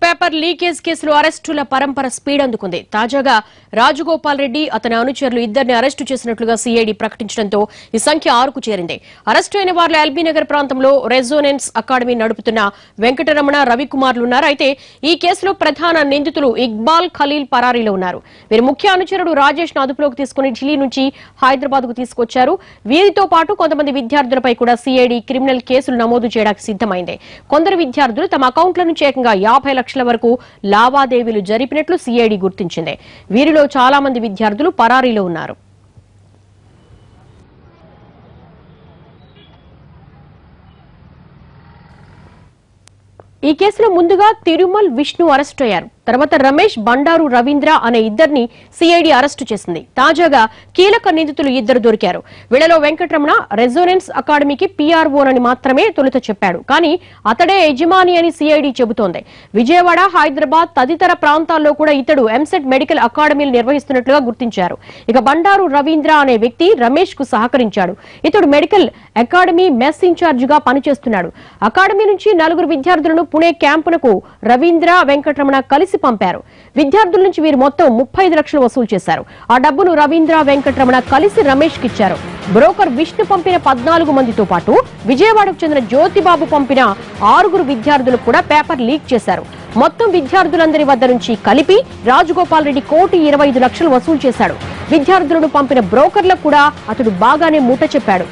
Paper leakage కేసులో అరెస్టుల పరంపర speed అందుకుంది. తాజాగా రాజగోపాల్ రెడ్డి అతని అనుచరులు ఇద్దరిని అరెస్టు చేసినట్లుగా సిఐడి ప్రకటించడంతో ఈ సంఖ్య 6కు చేరింది. అరెస్టు అయిన వారిలో ఎల్బీ నగర్ ప్రాంతంలో రెజోనెన్స్ అకాడమీ నడుపుతున్న వెంకటరమణ, రవికుమార్లున్నారు. అయితే ఈ కేసులో ప్రధాన నిందితులు ఇక్బాల్, ఖలీల్ పరారీలో ఉన్నారు. వీరి ముఖ్య అనుచరుడు రాజేష్ ను అదుపులోకి తీసుకుని ఢిల్లీ నుంచి హైదరాబాద్ కు తీసుకొచ్చారు. వీరితో పాటు కొంతమంది విద్యార్థులపై కూడా సిఐడి క్రిమినల్ కేసులు నమోదు చేయడానికి సిద్దమైంది. కొందరు విద్యార్థులు తమ అకౌంట్ల నుంచి ఏకంగా 50 లక్షల వరకు లావాదేవీలు జరిపినట్లు సిఐడి గుర్తించింది. వీరిలో చాలా మంది విద్యార్థులు పరారీలో ఉన్నారు. ఈ కేసులో ముందుగా తిరుమల్, విష్ణు అరెస్టు అయ్యారు. తర్వాత రమేష్, బండారు రవీంద్ర అనే ఇద్దరిని సిఐడి అరెస్టు చేసింది. తాజాగా కీలక నిందితులు ఇద్దరు దొరికారు. వీళ్లలో వెంకటరమణ రెజోనెన్స్ అకాడమీకి పీఆర్ఓనని మాత్రమే తొలుత చెప్పాడు. కానీ అతడే యజమాని అని సిఐడి చెబుతోంది. విజయవాడ, హైదరాబాద్ తదితర ప్రాంతాల్లో కూడా ఇతడు ఎంసెట్ మెడికల్ అకాడమీలు నిర్వహిస్తున్నట్లుగా గుర్తించారు. ఇక బండారు రవీంద్ర అనే వ్యక్తి రమేష్ కు సహకరించాడు. ఇతడు మెడికల్ అకాడమీ మెస్ ఇన్ఛార్జ్ గా పనిచేస్తున్నాడు. అకాడమీ నుంచి 4 విద్యార్థులను పుణే క్యాంపునకు రవీంద్ర, వెంకటరమణ కలిసి పంపారు. విద్యార్థుల నుంచి వీరు మొత్తం 35 లక్షలు వసూలు చేశారు. ఆ డబ్బును రవీంద్ర, వెంకటరమణ కలిసి రమేష్ కి ఇచ్చారు. బ్రోకర్ విష్ణు పంపిన 14 మందితో పాటు విజయవాడకు చెందిన జ్యోతిబాబు పంపిన 6 విద్యార్థులకు కూడా పేపర్ లీక్ చేశారు. మొత్తం విద్యార్థులందరి వద్ద నుంచి కలిపి రాజగోపాల్ రెడ్డి 1,25 లక్షలు వసూలు చేశాడు. విద్యార్థులను పంపిన బ్రోకర్లకు కూడా అతడు బాగానే మూట చెప్పాడు.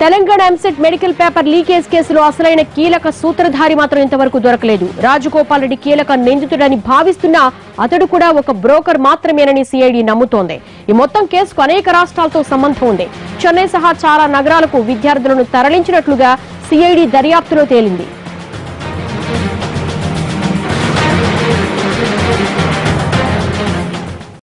Telangana EAMCET medical paper leakage కేసులో అసలైన కీలక సూత్రధారి మాత్రం ఇంతవరకు దొరకలేదు. రాజగోపాల్ రెడ్డి కీలక నిందితుడని భావిస్తున్నా అతడు కూడా ఒక బ్రోకర్ మాత్రమేనని సిఐడి నమ్ముతోంది. ఈ మొత్తం కేసుకు అనేక రాష్ట్రాలతో సంబంధం ఉంది. చెన్నై సహా చాలా నగరాలకు విద్యార్థులను తరలించినట్లుగా సిఐడి దర్యాప్తులో తేలింది.